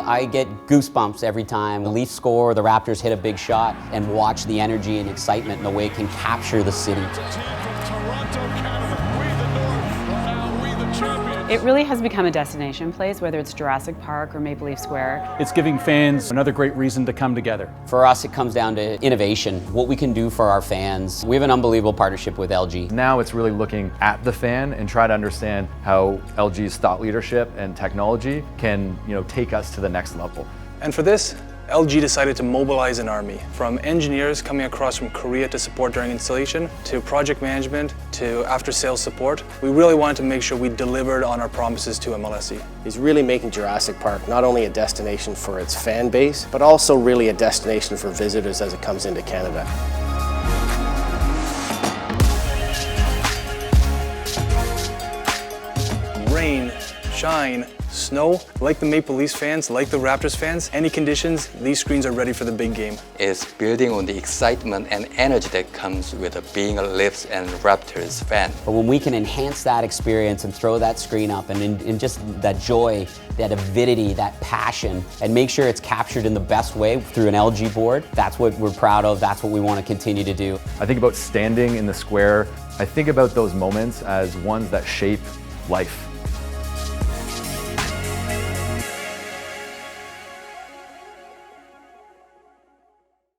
I get goosebumps every time the Leafs score, the Raptors hit a big shot, and watch the energy and excitement and the way it can capture the city. It really has become a destination place, whether it's Jurassic Park or Maple Leaf Square. It's giving fans another great reason to come together. For us, it comes down to innovation, what we can do for our fans. We have an unbelievable partnership with LG. Now it's really looking at the fan and try to understand how LG's thought leadership and technology can, take us to the next level. And for this, LG decided to mobilize an army, from engineers coming across from Korea to support during installation, to project management, to after-sales support. We really wanted to make sure we delivered on our promises to MLSE. He's really making Jurassic Park not only a destination for its fan base, but also really a destination for visitors as it comes into Canada. Rain, shine, snow, like the Maple Leafs fans, like the Raptors fans, any conditions, these screens are ready for the big game. It's building on the excitement and energy that comes with being a Leafs and Raptors fan. But when we can enhance that experience and throw that screen up and in just that joy, that avidity, that passion, and make sure it's captured in the best way through an LG board, that's what we're proud of, that's what we want to continue to do. I think about standing in the square. I think about those moments as ones that shape life